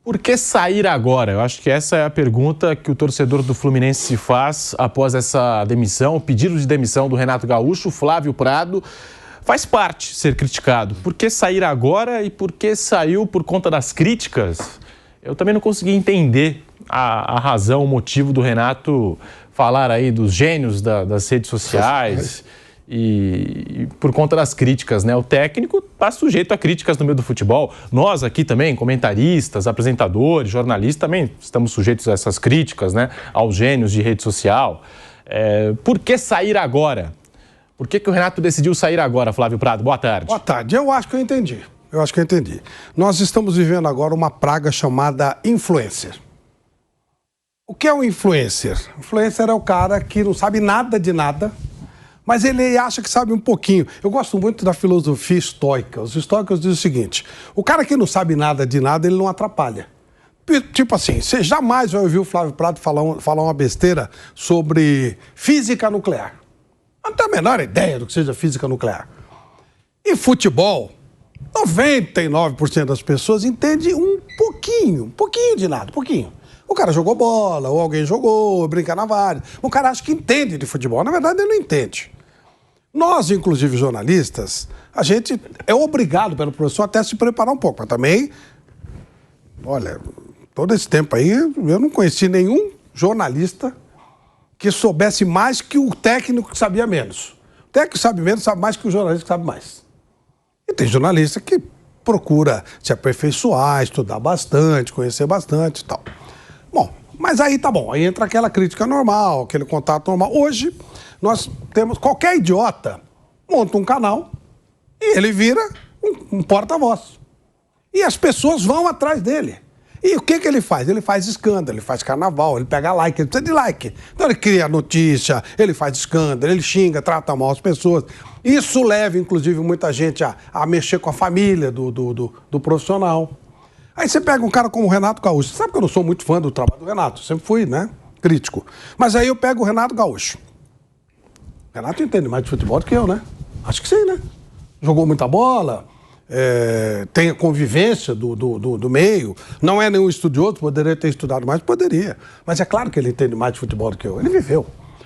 Por que sair agora? Eu acho que essa é a pergunta que o torcedor do Fluminense se faz após essa demissão, o pedido de demissão do Renato Gaúcho. Flávio Prado faz parte ser criticado. Por que sair agora e por que saiu por conta das críticas? Eu também não consegui entender a razão, o motivo do Renato falar aí dos gênios das redes sociais e por conta das críticas, né? O técnico está sujeito a críticas no meio do futebol. Nós aqui também, comentaristas, apresentadores, jornalistas, também estamos sujeitos a essas críticas, né? Aos gênios de rede social. Por que sair agora? Por que o Renato decidiu sair agora, Flávio Prado? Boa tarde. Boa tarde. Eu acho que eu entendi. Nós estamos vivendo agora uma praga chamada influencer. O que é um influencer? Influencer é o cara que não sabe nada de nada, mas ele acha que sabe um pouquinho. Eu gosto muito da filosofia estoica. Os estoicos dizem o seguinte: o cara que não sabe nada de nada, ele não atrapalha. Tipo assim, você jamais vai ouvir o Flávio Prado falar uma besteira sobre física nuclear. Não tem a menor ideia do que seja física nuclear. E futebol, 99% das pessoas entende um pouquinho de nada, pouquinho. O cara jogou bola, ou alguém jogou, brinca na várzea. O cara acha que entende de futebol. Na verdade, ele não entende. Nós, inclusive jornalistas, a gente é obrigado pelo professor até se preparar um pouco. Mas também, olha, todo esse tempo aí, eu não conheci nenhum jornalista que soubesse mais que o técnico que sabia menos. O técnico que sabe menos sabe mais que o jornalista que sabe mais. E tem jornalista que procura se aperfeiçoar, estudar bastante, conhecer bastante e tal. Bom, mas aí tá bom, aí entra aquela crítica normal, aquele contato normal. Hoje, nós temos, qualquer idiota monta um canal e ele vira um porta-voz. E as pessoas vão atrás dele. E o que ele faz? Ele faz escândalo, ele faz carnaval, ele pega like, ele precisa de like. Então ele cria notícia, ele faz escândalo, ele xinga, trata mal as pessoas. Isso leva, inclusive, muita gente a mexer com a família do profissional. Aí você pega um cara como o Renato Gaúcho. Você sabe que eu não sou muito fã do trabalho do Renato, sempre fui, né, crítico. Mas aí eu pego o Renato Gaúcho. O Renato entende mais de futebol do que eu, né? Acho que sim, né? Jogou muita bola, tem a convivência do meio. Não é nenhum estudioso, poderia ter estudado mais, poderia. Mas é claro que ele entende mais de futebol do que eu. Ele viveu.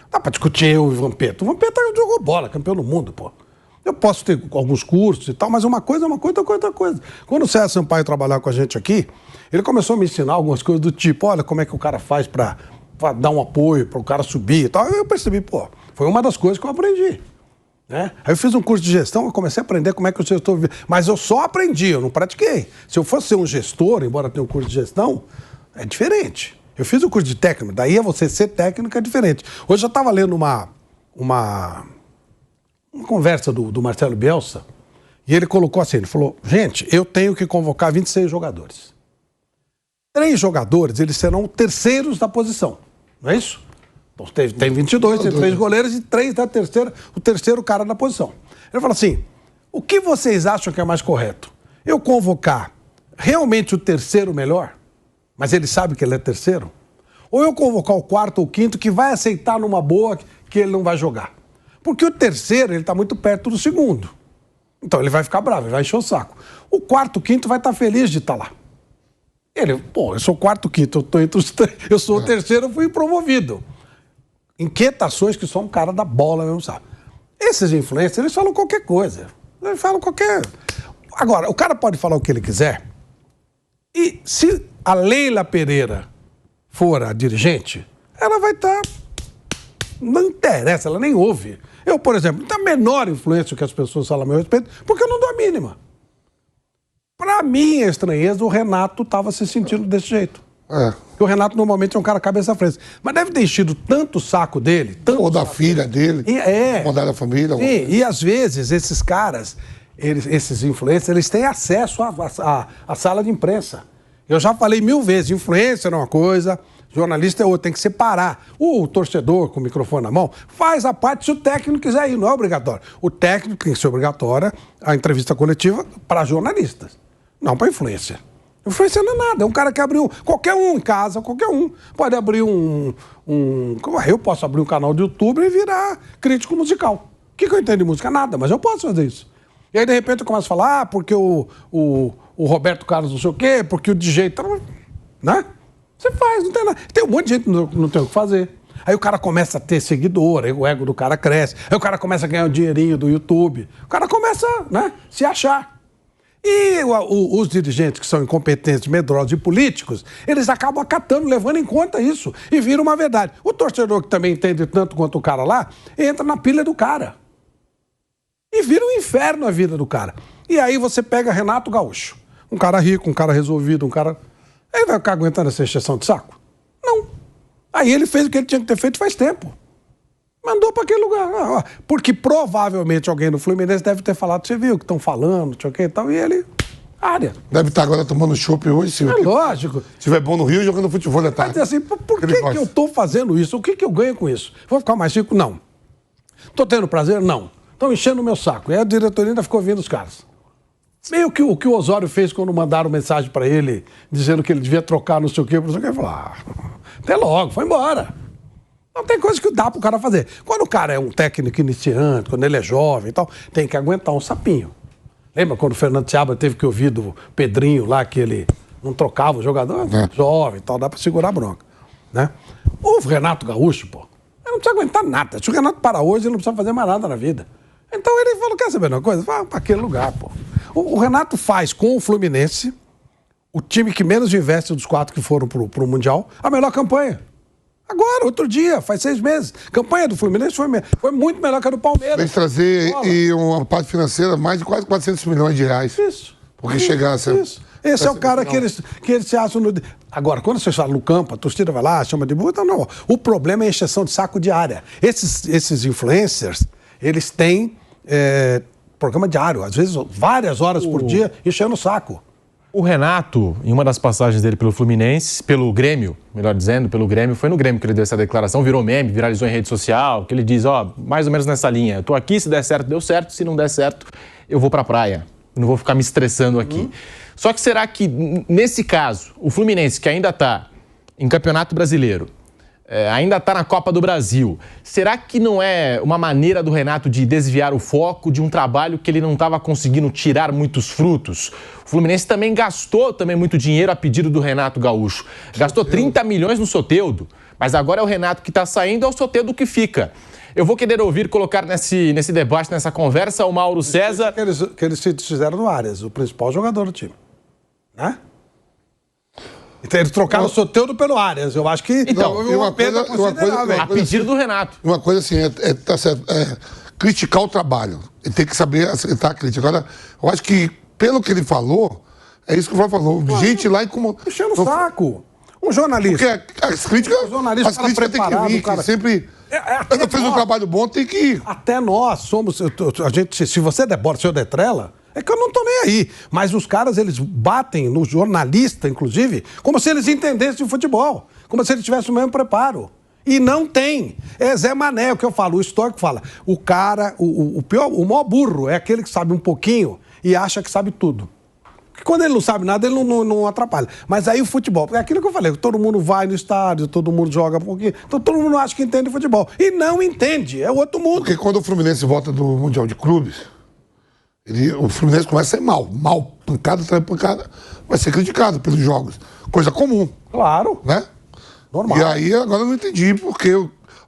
Dá pra discutir eu e o Vampeta. O Vampeta jogou bola, campeão do mundo, pô. Eu posso ter alguns cursos e tal, mas uma coisa é uma coisa, outra coisa. Quando o César Sampaio trabalhar com a gente aqui, ele começou a me ensinar algumas coisas do tipo, olha como é que o cara faz pra dar um apoio, para o cara subir e tal. Aí eu percebi, pô, foi uma das coisas que eu aprendi. Né? Aí eu fiz um curso de gestão, eu comecei a aprender como é que o gestor vive. Mas eu só aprendi, eu não pratiquei. Se eu fosse ser um gestor, embora tenha um curso de gestão, é diferente. Eu fiz o curso de técnico, daí a você ser técnico é diferente. Hoje eu estava lendo uma conversa do Marcelo Bielsa, e ele colocou assim, ele falou, gente, eu tenho que convocar 26 jogadores. 3 jogadores, eles serão terceiros da posição, não é isso? Então, tem 22, tem 3 goleiros e 3 da terceira, o terceiro cara da posição. Ele falou assim, o que vocês acham que é mais correto? Eu convocar realmente o terceiro melhor, mas ele sabe que ele é terceiro? Ou eu convocar o quarto ou quinto que vai aceitar numa boa que ele não vai jogar? Porque o terceiro, ele está muito perto do segundo. Então ele vai ficar bravo, ele vai encher o saco. O quarto, quinto vai estar feliz de estar lá. Ele, pô, eu sou o quarto, quinto, eu tô entre os 3, eu sou o terceiro, eu fui promovido. Inquietações que só um cara da bola mesmo sabe. Esses influencers, eles falam qualquer coisa. Eles falam qualquer... Agora, o cara pode falar o que ele quiser. E se a Leila Pereira for a dirigente, ela vai estar... Não interessa, ela nem ouve. Eu, por exemplo, não tenho a menor influência que as pessoas falam a meu respeito, porque eu não dou a mínima. Pra minha estranheza, o Renato estava se sentindo desse jeito. Porque o Renato normalmente é um cara cabeça frente. Mas deve ter enchido tanto o saco dele. Ou da filha dele. Ou da família. Sim, e às vezes esses caras, esses influencers, eles têm acesso à sala de imprensa. Eu já falei 1000 vezes, influencer é uma coisa, jornalista é outra, tem que separar. O torcedor com o microfone na mão faz a parte se o técnico quiser ir, não é obrigatório. O técnico tem que ser obrigatória a entrevista coletiva para jornalistas, não para influencer. Influencer não é nada, é um cara que abriu, qualquer um em casa, qualquer um pode abrir eu posso abrir um canal de YouTube e virar crítico musical. O que eu entendo de música? Nada, mas eu posso fazer isso. E aí, de repente, eu começo a falar, porque o Roberto Carlos não sei o quê, porque o DJ... né? Você faz, não tem nada. Tem um monte de gente que não tem o que fazer. Aí o cara começa a ter seguidor, aí o ego do cara cresce, aí o cara começa a ganhar o dinheirinho do YouTube, o cara começa, né, se achar. E os dirigentes que são incompetentes, medrosos e políticos, eles acabam acatando, levando em conta isso e viram uma verdade. O torcedor que também entende tanto quanto o cara lá, entra na pilha do cara. E vira um inferno a vida do cara. E aí você pega Renato Gaúcho, um cara rico, um cara resolvido, um cara... Ele vai ficar aguentando essa encheção de saco? Não. Aí ele fez o que ele tinha que ter feito faz tempo. Mandou para aquele lugar. Porque provavelmente alguém do Fluminense deve ter falado, você viu o que estão falando, não sei o que e tal, e ele... área. Deve estar agora tomando chopp hoje, se lógico. Se tiver bom no Rio, jogando futebol à tarde. Mas assim, por que eu estou fazendo isso? O que eu ganho com isso? Vou ficar mais rico? Não. Estou tendo prazer? Não. Estão enchendo o meu saco. E a diretoria ainda ficou ouvindo os caras. Meio que o que o Osório fez quando mandaram mensagem para ele, dizendo que ele devia trocar não sei o quê, não sei o quê. Ele falou, até logo, foi embora. Não tem coisa que dá pro cara fazer. Quando o cara é um técnico iniciante, quando ele é jovem e tal, tem que aguentar um sapinho. Lembra quando o Fernando Seabra teve que ouvir do Pedrinho lá, que ele não trocava o jogador? Jovem e tal, dá pra segurar a bronca. Né? O Renato Gaúcho, pô, ele não precisa aguentar nada. Se o Renato parar hoje, ele não precisa fazer mais nada na vida. Então ele falou, quer saber uma coisa? Vai pra aquele lugar, pô. O Renato faz com o Fluminense, o time que menos investe dos 4 que foram pro Mundial, a melhor campanha. Agora, outro dia, faz 6 meses. Campanha do Fluminense foi muito melhor que a do Palmeiras. Tem que trazer e uma parte financeira, mais de quase 400 milhões de reais. Isso. Porque chegar a ser... Isso. Esse é o cara que eles se acham... Agora, quando vocês falam no campo, a torcida vai lá, chama de burro, então não. O problema é a encheção de saco diária. Esses influencers, eles têm programa diário, às vezes várias horas por dia, enchendo o saco. O Renato, em uma das passagens dele pelo Fluminense, pelo Grêmio, melhor dizendo, pelo Grêmio, foi no Grêmio que ele deu essa declaração, virou meme, viralizou em rede social, que ele diz, mais ou menos nessa linha, eu tô aqui, se der certo, deu certo, se não der certo, eu vou pra praia, não vou ficar me estressando aqui. Só que será que, nesse caso, o Fluminense, que ainda tá em Campeonato Brasileiro, ainda está na Copa do Brasil. Será que não é uma maneira do Renato de desviar o foco de um trabalho que ele não estava conseguindo tirar muitos frutos? O Fluminense também gastou muito dinheiro a pedido do Renato Gaúcho. Gastou 30 milhões no Soteldo, mas agora é o Renato que está saindo, é o Soteldo que fica. Eu vou querer colocar nesse debate, nessa conversa, o Mauro César... Que eles fizeram no Arias, o principal jogador do time. Né? Então, eles trocaram o Soteldo pelo Arias. Eu acho que houve uma perda considerável. A pedido do Renato. Uma coisa assim, tá certo, criticar o trabalho. Ele tem que saber aceitar a crítica. Agora, eu acho que, pelo que ele falou, é isso que o Flávio falou. Gente lá incomodando. Enchendo o saco. Um jornalista. Porque as críticas tem que vir, cara. Sempre... Ele fez um trabalho bom, tem que ir. Até nós somos... se você se eu der trela... É que eu não tô nem aí. Mas os caras, eles batem no jornalista, inclusive, como se eles entendessem de futebol. Como se eles tivessem o mesmo preparo. E não tem. É Zé Mané, o que eu falo. O histórico fala. O cara, o maior burro é aquele que sabe um pouquinho e acha que sabe tudo. Porque quando ele não sabe nada, ele não atrapalha. Mas aí o futebol, é aquilo que eu falei, todo mundo vai no estádio, todo mundo joga um pouquinho, então todo mundo acha que entende futebol. E não entende, é outro mundo. Porque quando o Fluminense volta do Mundial de Clubes... o Fluminense começa a ser mal, pancada atrás de pancada, vai ser criticado pelos jogos. Coisa comum. Claro. Né? Normal. E aí, agora eu não entendi, porque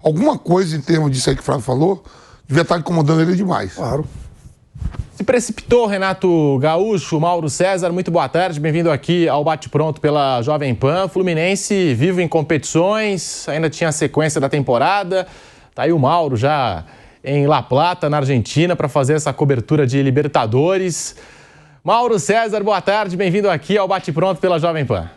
alguma coisa em termos disso aí que o Flávio falou, devia estar incomodando ele demais. Claro. Se precipitou, Renato Gaúcho, Mauro César, muito boa tarde, bem-vindo aqui ao Bate Pronto pela Jovem Pan. Fluminense vivo em competições, ainda tinha a sequência da temporada, tá aí o Mauro já... em La Plata, na Argentina, para fazer essa cobertura de Libertadores. Mauro César, boa tarde, bem-vindo aqui ao Bate Pronto pela Jovem Pan.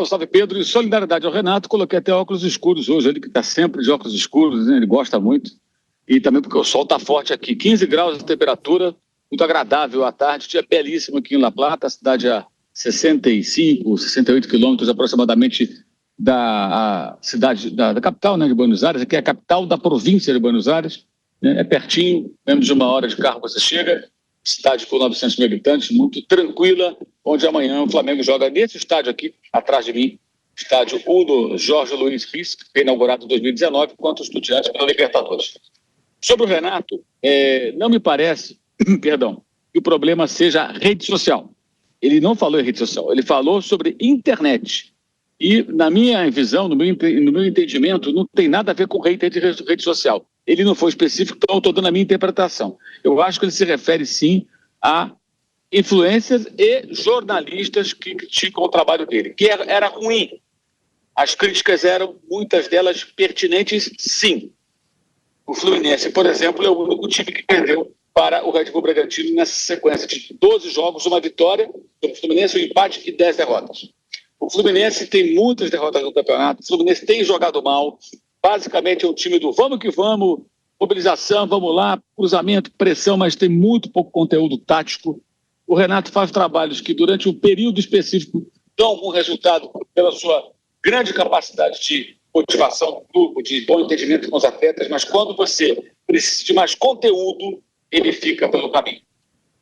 Salve, Pedro, e solidariedade ao Renato, coloquei até óculos escuros hoje, ele que está sempre de óculos escuros, né? Ele gosta muito, e também porque o sol está forte aqui, 15 graus de temperatura, muito agradável à tarde, dia belíssimo aqui em La Plata, a cidade a 65, 68 quilômetros aproximadamente da cidade, da capital, né, de Buenos Aires, aqui é a capital da província de Buenos Aires, né, é pertinho, menos de 1 hora de carro você chega, cidade com 900 mil habitantes, muito tranquila, onde amanhã o Flamengo joga nesse estádio aqui, atrás de mim, estádio Uno Jorge Luiz Riz, que foi inaugurado em 2019, contra os Estudiantes pela Libertadores. Sobre o Renato, não me parece, perdão, que o problema seja a rede social. Ele não falou em rede social, ele falou sobre internet. E, na minha visão, no meu entendimento, não tem nada a ver com hater de rede social. Ele não foi específico, então eu estou dando a minha interpretação. Eu acho que ele se refere, sim, a influencers e jornalistas que criticam o trabalho dele, que era ruim. As críticas eram, muitas delas, pertinentes, sim. O Fluminense, por exemplo, é o único time que perdeu para o Red Bull Bragantino nessa sequência de 12 jogos, uma vitória do Fluminense, um empate e 10 derrotas. O Fluminense tem muitas derrotas no campeonato, o Fluminense tem jogado mal, basicamente é um time do vamos que vamos, mobilização, vamos lá, cruzamento, pressão, mas tem muito pouco conteúdo tático. O Renato faz trabalhos que durante um período específico dão algum resultado pela sua grande capacidade de motivação do grupo, de bom entendimento com os atletas, mas quando você precisa de mais conteúdo, ele fica pelo caminho.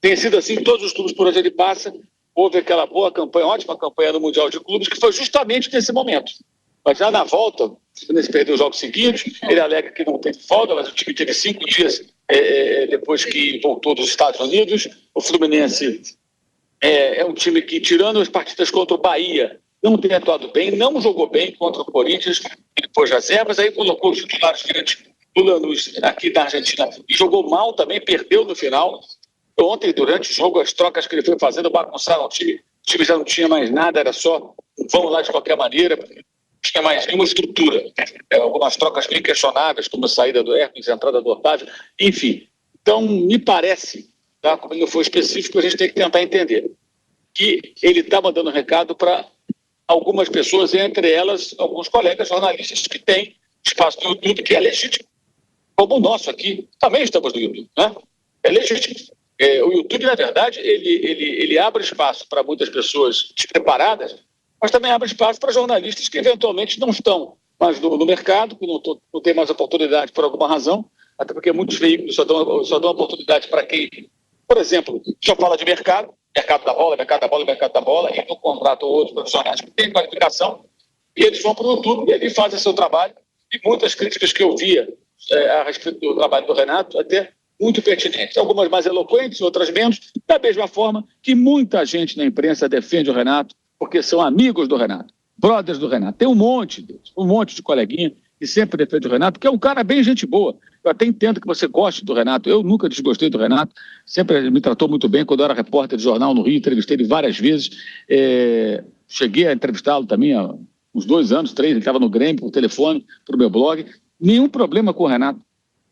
Tem sido assim em todos os clubes por onde ele passa. Houve aquela boa campanha, ótima campanha no Mundial de Clubes, que foi justamente nesse momento. Mas já na volta, o Fluminense perdeu os jogos seguintes, ele alega que não teve folga, mas o time teve 5 dias depois que voltou dos Estados Unidos. O Fluminense é um time que, tirando as partidas contra o Bahia, não tem atuado bem, não jogou bem contra o Corinthians, depois das reservas, aí colocou os titulares diante do Lanús aqui da Argentina e jogou mal também, perdeu no final. Ontem, durante o jogo, as trocas que ele foi fazendo bagunçaram o time já não tinha mais nada, era só vamos lá de qualquer maneira, não tinha mais nenhuma estrutura. Algumas trocas bem questionáveis, como a saída do Hércules, a entrada do Otávio, enfim. Então, me parece, tá, como ele não foi específico, a gente tem que tentar entender que ele está mandando um recado para algumas pessoas, entre elas alguns colegas jornalistas que têm espaço no YouTube, que é legítimo, como o nosso aqui, também estamos no YouTube, né? É legítimo. O YouTube, na verdade, ele abre espaço para muitas pessoas despreparadas, mas também abre espaço para jornalistas que eventualmente não estão mais no mercado, que não têm mais oportunidade por alguma razão, até porque muitos veículos só dão oportunidade para quem, por exemplo, só fala de mercado da bola, e não contrata outros profissionais que têm qualificação, e eles vão para o YouTube e ele faz seu trabalho. E muitas críticas que eu via a respeito do trabalho do Renato, até muito pertinentes. Algumas mais eloquentes, outras menos, da mesma forma que muita gente na imprensa defende o Renato, porque são amigos do Renato, brothers do Renato. Tem um monte deles, um monte de coleguinha que sempre defende o Renato, que é um cara bem gente boa. Eu até entendo que você goste do Renato. Eu nunca desgostei do Renato, sempre me tratou muito bem. Quando eu era repórter de jornal no Rio, entrevistei ele várias vezes. Cheguei a entrevistá-lo também há uns 2 anos, 3, ele estava no Grêmio, por telefone, para o meu blog. Nenhum problema com o Renato.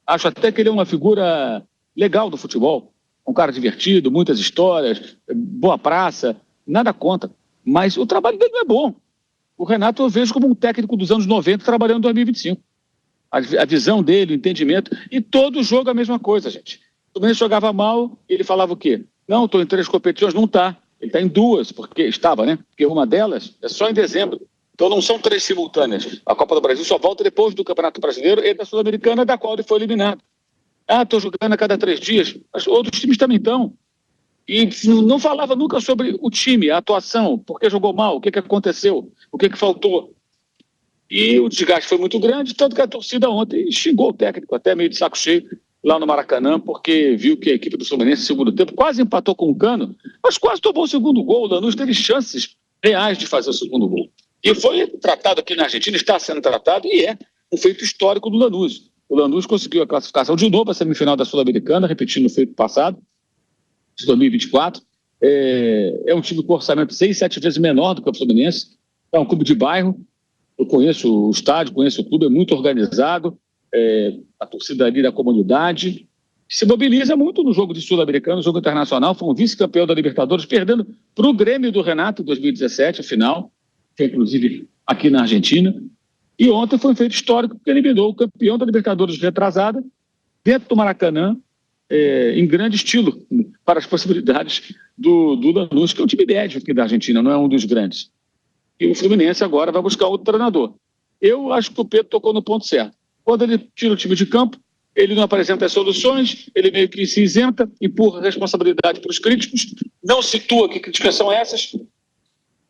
Acho até que ele é uma figura legal do futebol. Um cara divertido, muitas histórias, boa praça, nada contra. Mas o trabalho dele não é bom. O Renato eu vejo como um técnico dos anos 90 trabalhando em 2025. A visão dele, o entendimento. E todo jogo a mesma coisa, gente. O Fluminense jogava mal, ele falava o quê? Não, estou em 3 competições, não está. Ele está em 2, porque estava, né? Porque uma delas é só em dezembro. Então não são 3 simultâneas. A Copa do Brasil só volta depois do Campeonato Brasileiro e da Sul-Americana, da qual ele foi eliminado. Estou jogando a cada 3 dias. Mas outros times também estão. E não falava nunca sobre o time, a atuação, por que jogou mal, o que aconteceu, o que faltou. E o desgaste foi muito grande, tanto que a torcida ontem xingou o técnico, até meio de saco cheio, lá no Maracanã, porque viu que a equipe do Fluminense, no segundo tempo, quase empatou com o Cano, mas quase tomou o segundo gol. O Lanús teve chances reais de fazer o segundo gol. E foi tratado aqui na Argentina, está sendo tratado, e é um feito histórico do Lanús. O Lanús conseguiu a classificação de novo para a semifinal da Sul-Americana, repetindo o feito passado, de 2024. É um time com orçamento 6, 7 vezes menor do que o Fluminense. É um clube de bairro. Eu conheço o estádio, conheço o clube, é muito organizado. A torcida ali da comunidade se mobiliza muito no jogo de Sul-Americano, jogo internacional. Foi um vice-campeão da Libertadores, perdendo para o Grêmio do Renato em 2017, a final, que é inclusive aqui na Argentina. E ontem foi um feito histórico, porque eliminou o campeão da Libertadores retrasada, dentro do Maracanã, em grande estilo, para as possibilidades do Lanús, que é um time médio aqui da Argentina, não é um dos grandes. E o Fluminense agora vai buscar outro treinador. Eu acho que o Pedro tocou no ponto certo. Quando ele tira o time de campo, ele não apresenta as soluções, ele meio que se isenta, empurra a responsabilidade para os críticos, não situa que críticas são essas,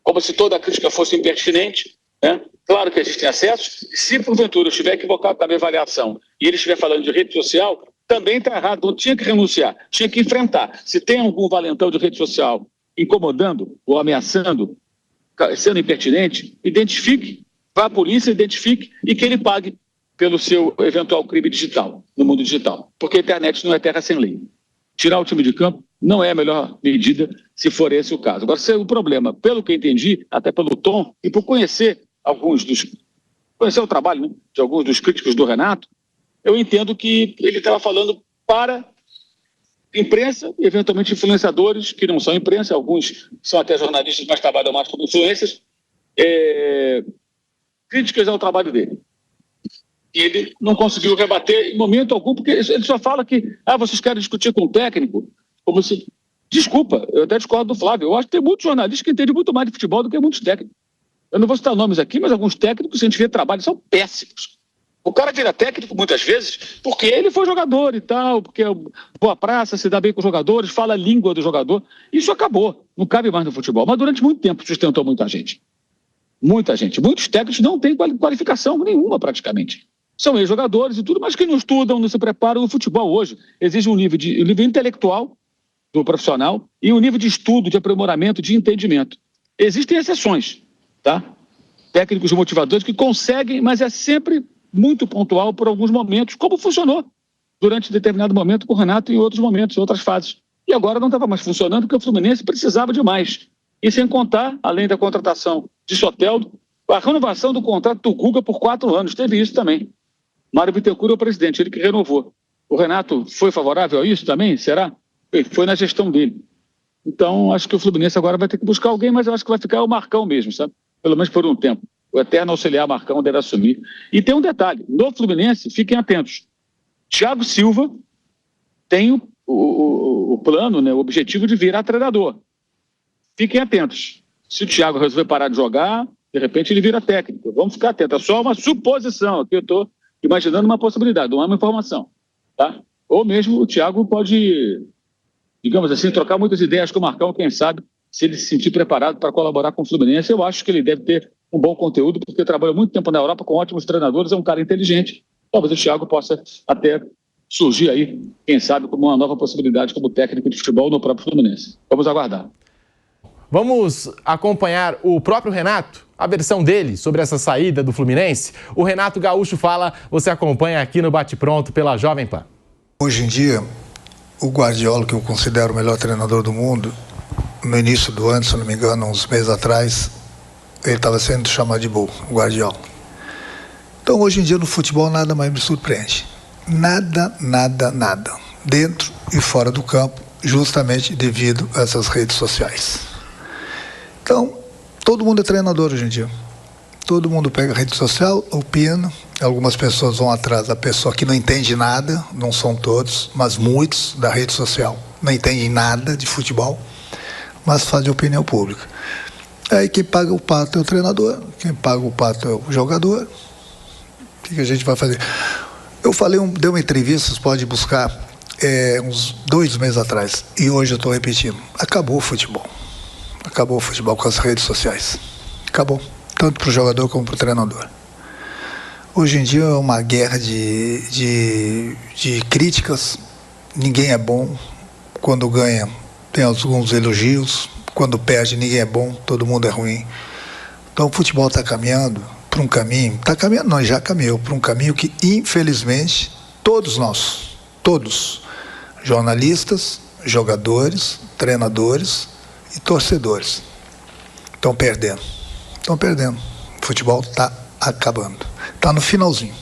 como se toda a crítica fosse impertinente, né? Claro que existem acessos, e se porventura eu estiver equivocado na minha avaliação e ele estiver falando de rede social, também está errado, não tinha que renunciar, tinha que enfrentar. Se tem algum valentão de rede social incomodando ou ameaçando, sendo impertinente, identifique, vá à polícia, identifique e que ele pague pelo seu eventual crime digital, no mundo digital. Porque a internet não é terra sem lei. Tirar o time de campo não é a melhor medida, se for esse o caso. Agora, se o problema, pelo que entendi, até pelo tom, e por conhecer o trabalho, né, de alguns dos críticos do Renato, eu entendo que ele estava falando para imprensa e, eventualmente, influenciadores, que não são imprensa, alguns são até jornalistas, mas trabalham mais como influências, críticas ao trabalho dele. E ele não conseguiu rebater em momento algum, porque ele só fala que vocês querem discutir com o técnico, como se... Desculpa, eu até discordo do Flávio. Eu acho que tem muitos jornalistas que entendem muito mais de futebol do que muitos técnicos. Eu não vou citar nomes aqui, mas alguns técnicos, se a gente vê trabalho, são péssimos. O cara vira técnico muitas vezes porque ele foi jogador e tal, porque é boa praça, se dá bem com os jogadores, fala a língua do jogador. Isso acabou, não cabe mais no futebol. Mas durante muito tempo sustentou muita gente. Muita gente. Muitos técnicos não têm qualificação nenhuma praticamente. São ex-jogadores e tudo, mas que não estudam, não se preparam. O futebol hoje exige um nível intelectual do profissional e um nível de estudo, de aprimoramento, de entendimento. Existem exceções, tá? Técnicos motivadores que conseguem, mas é sempre muito pontual por alguns momentos, como funcionou durante determinado momento com o Renato e em outros momentos, em outras fases. E agora não estava mais funcionando porque o Fluminense precisava de mais. E sem contar, além da contratação de Soteldo, a renovação do contrato do Guga por 4 anos. Teve isso também. Mário Bittencourt é o presidente, ele que renovou. O Renato foi favorável a isso também? Será? Foi na gestão dele. Então, acho que o Fluminense agora vai ter que buscar alguém, mas eu acho que vai ficar o Marcão mesmo, sabe? Pelo menos por um tempo. O eterno auxiliar Marcão deve assumir. E tem um detalhe, no Fluminense, fiquem atentos. Thiago Silva tem o plano, né, o objetivo de virar treinador. Fiquem atentos. Se o Thiago resolver parar de jogar, de repente ele vira técnico. Vamos ficar atentos. É só uma suposição. Aqui eu estou imaginando uma possibilidade, não é uma informação. Tá? Ou mesmo o Thiago pode, digamos assim, trocar muitas ideias com o Marcão, quem sabe, se ele se sentir preparado para colaborar com o Fluminense. Eu acho que ele deve ter um bom conteúdo, porque trabalhou muito tempo na Europa com ótimos treinadores, é um cara inteligente. Talvez o Thiago possa até surgir aí, quem sabe, como uma nova possibilidade como técnico de futebol no próprio Fluminense. Vamos aguardar. Vamos acompanhar o próprio Renato, a versão dele sobre essa saída do Fluminense. O Renato Gaúcho fala, você acompanha aqui no Bate Pronto pela Jovem Pan. Hoje em dia, o Guardiola, que eu considero o melhor treinador do mundo, no início do ano, se não me engano, uns meses atrás, ele estava sendo chamado de burro, o Guardiola. Então, hoje em dia, no futebol, nada mais me surpreende. Nada. Dentro e fora do campo, justamente devido a essas redes sociais. Então, todo mundo é treinador hoje em dia. Todo mundo pega a rede social, opina. Algumas pessoas vão atrás da pessoa que não entende nada, não são todos, mas muitos da rede social não entendem nada de futebol, mas fazem opinião pública. Aí quem paga o pato é o treinador, quem paga o pato é o jogador. O que a gente vai fazer? Eu dei uma entrevista, vocês podem buscar, uns 2 meses atrás, e hoje eu estou repetindo, acabou o futebol. Acabou o futebol com as redes sociais. Acabou. Tanto para o jogador como para o treinador. Hoje em dia é uma guerra de críticas. Ninguém é bom. Quando ganha, tem alguns elogios. Quando perde, ninguém é bom. Todo mundo é ruim. Então o futebol está caminhando para um caminho. Está caminhando, não, já caminhou para um caminho que, infelizmente, todos nós, jornalistas, jogadores, treinadores e torcedores, estão perdendo. O futebol está acabando. Está no finalzinho.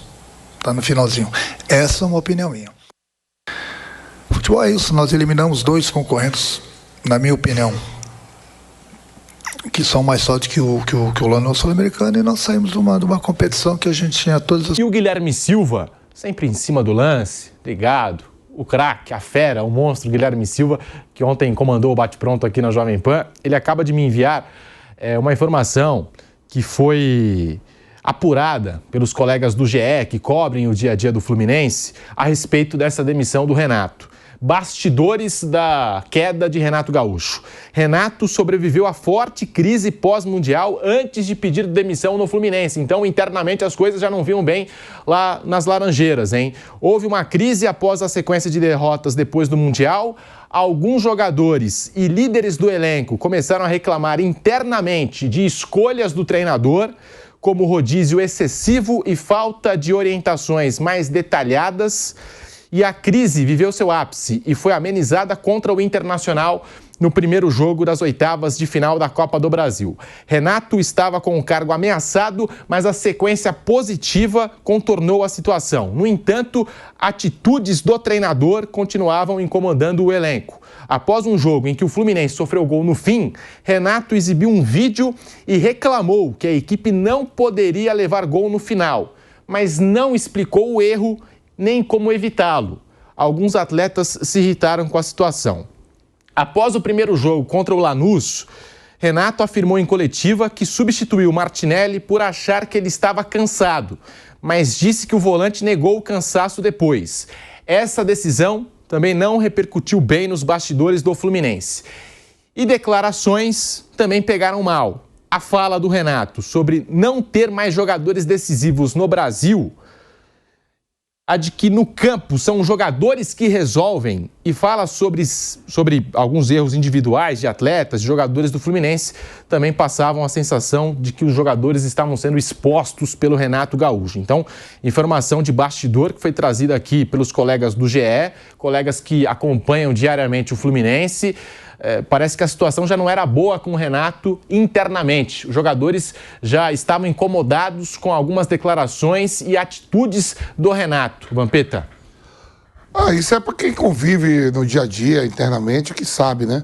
Essa é uma opinião minha. O futebol é isso. Nós eliminamos 2 concorrentes, na minha opinião, que são mais fortes que o Lano Sul-Americano, e nós saímos de uma competição que a gente tinha todas as... E o Guilherme Silva, sempre em cima do lance, ligado. O craque, a fera, o monstro Guilherme Silva, que ontem comandou o Bate-Pronto aqui na Jovem Pan, ele acaba de me enviar uma informação que foi apurada pelos colegas do GE, que cobrem o dia a dia do Fluminense, a respeito dessa demissão do Renato. Bastidores da queda de Renato Gaúcho. Renato sobreviveu à forte crise pós-mundial antes de pedir demissão no Fluminense. Então, internamente, as coisas já não vinham bem lá nas Laranjeiras, hein? Houve uma crise após a sequência de derrotas depois do Mundial. Alguns jogadores e líderes do elenco começaram a reclamar internamente de escolhas do treinador, como rodízio excessivo e falta de orientações mais detalhadas. E a crise viveu seu ápice e foi amenizada contra o Internacional no primeiro jogo das oitavas de final da Copa do Brasil. Renato estava com o cargo ameaçado, mas a sequência positiva contornou a situação. No entanto, atitudes do treinador continuavam incomodando o elenco. Após um jogo em que o Fluminense sofreu gol no fim, Renato exibiu um vídeo e reclamou que a equipe não poderia levar gol no final, mas não explicou o erro nem como evitá-lo. Alguns atletas se irritaram com a situação. Após o primeiro jogo contra o Lanús, Renato afirmou em coletiva que substituiu Martinelli por achar que ele estava cansado, mas disse que o volante negou o cansaço depois. Essa decisão também não repercutiu bem nos bastidores do Fluminense. E declarações também pegaram mal. A fala do Renato sobre não ter mais jogadores decisivos no Brasil, a de que no campo são jogadores que resolvem, e fala sobre alguns erros individuais de atletas, de jogadores do Fluminense, também passavam a sensação de que os jogadores estavam sendo expostos pelo Renato Gaúcho. Então, informação de bastidor que foi trazida aqui pelos colegas do GE, colegas que acompanham diariamente o Fluminense. Parece que a situação já não era boa com o Renato internamente. Os jogadores já estavam incomodados com algumas declarações e atitudes do Renato. Vampeta. Isso é para quem convive no dia a dia internamente, que sabe, né?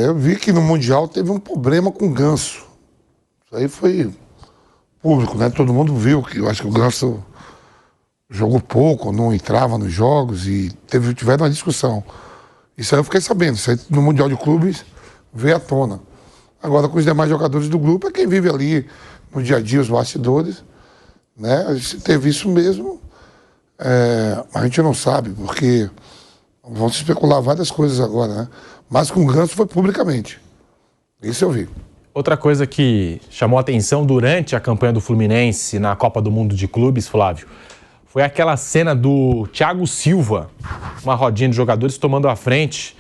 Eu vi que no Mundial teve um problema com o Ganso. Isso aí foi público, né? Todo mundo viu que eu acho que o Ganso jogou pouco, não entrava nos jogos e tiveram uma discussão. Isso aí eu fiquei sabendo, isso aí no Mundial de Clubes veio à tona. Agora, com os demais jogadores do grupo, é quem vive ali no dia a dia, os bastidores, né? Se teve isso mesmo, a gente não sabe, porque vão se especular várias coisas agora, né? Mas com o Ganso foi publicamente. Isso eu vi. Outra coisa que chamou a atenção durante a campanha do Fluminense na Copa do Mundo de Clubes, Flávio, foi aquela cena do Thiago Silva, uma rodinha de jogadores tomando a frente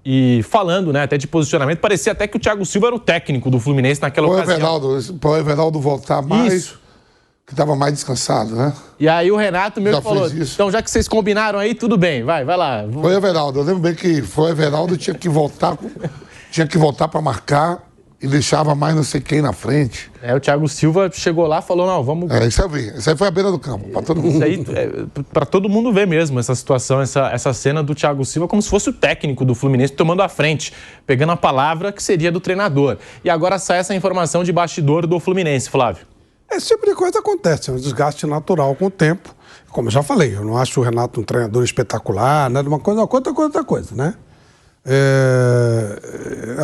e falando, né, até de posicionamento. Parecia até que o Thiago Silva era o técnico do Fluminense naquela ocasião. Para o Everaldo voltar mais, isso, que estava mais descansado, né? E aí o Renato mesmo falou, então já que vocês combinaram aí, tudo bem, vai lá. Foi o Everaldo, eu lembro bem que foi o Everaldo, tinha que voltar para marcar e deixava mais não sei quem na frente. O Thiago Silva chegou lá e falou, não, vamos... Isso eu vi. Isso aí foi a beira do campo, para todo mundo. Isso aí, para todo mundo ver mesmo essa situação, essa cena do Thiago Silva, como se fosse o técnico do Fluminense tomando a frente, pegando a palavra que seria do treinador. E agora sai essa informação de bastidor do Fluminense, Flávio. Esse tipo de coisa acontece, é um desgaste natural com o tempo. Como eu já falei, eu não acho o Renato um treinador espetacular, né? Uma coisa, outra coisa, né?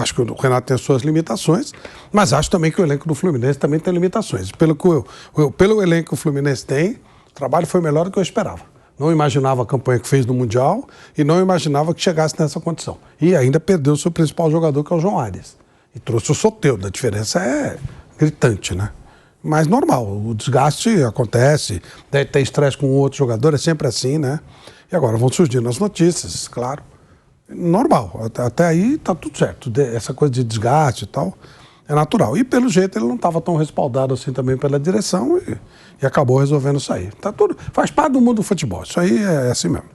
Acho que o Renato tem as suas limitações, mas acho também que o elenco do Fluminense também tem limitações. Pelo elenco que o Fluminense tem, o trabalho foi melhor do que eu esperava. Não imaginava a campanha que fez no Mundial e não imaginava que chegasse nessa condição. E ainda perdeu o seu principal jogador, que é o João Arias. E trouxe o Soteldo. A diferença é gritante, né? Mas normal, o desgaste acontece, deve ter estresse com outro jogador, é sempre assim, né? E agora vão surgindo as notícias, claro. Normal, até aí tá tudo certo. Essa coisa de desgaste e tal é natural. E pelo jeito ele não estava tão respaldado assim também pela direção e acabou resolvendo sair. Tá tudo, faz parte do mundo do futebol, isso aí é assim mesmo.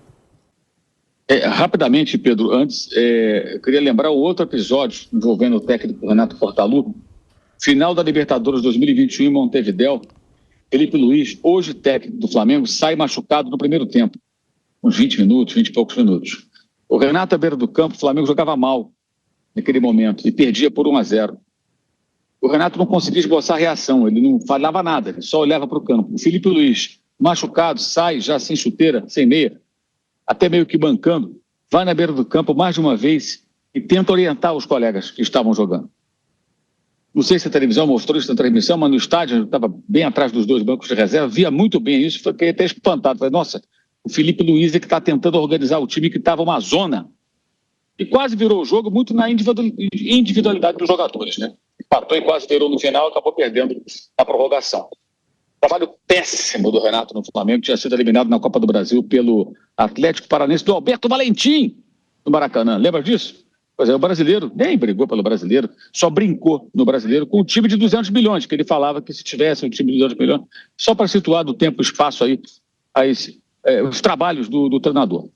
Rapidamente, Pedro, antes, eu queria lembrar o outro episódio envolvendo o técnico Renato Portaluppi. Final da Libertadores 2021 em Montevidéu, Felipe Luiz, hoje técnico do Flamengo, sai machucado no primeiro tempo. Uns 20 e poucos minutos. O Renato à beira do campo, o Flamengo jogava mal naquele momento e perdia por 1-0. O Renato não conseguia esboçar reação, ele não falava nada, ele só olhava para o campo. O Felipe Luiz, machucado, sai já sem chuteira, sem meia, até meio que bancando, vai na beira do campo mais de uma vez e tenta orientar os colegas que estavam jogando. Não sei se a televisão mostrou isso na transmissão, mas no estádio, eu estava bem atrás dos dois bancos de reserva, via muito bem isso, fiquei até espantado. Falei, nossa, O Felipe Luiz é que está tentando organizar o time que estava uma zona. E quase virou o jogo muito na individualidade dos jogadores, né? Empatou e quase virou no final, acabou perdendo a prorrogação. Trabalho péssimo do Renato no Flamengo, tinha sido eliminado na Copa do Brasil pelo Atlético Paranaense do Alberto Valentim, no Maracanã. Lembra disso? Pois é, o brasileiro nem brigou pelo brasileiro, só brincou no brasileiro com o time de 200 milhões, que ele falava que se tivesse um time de 200 milhões, só para situar do tempo e espaço aí os trabalhos do treinador.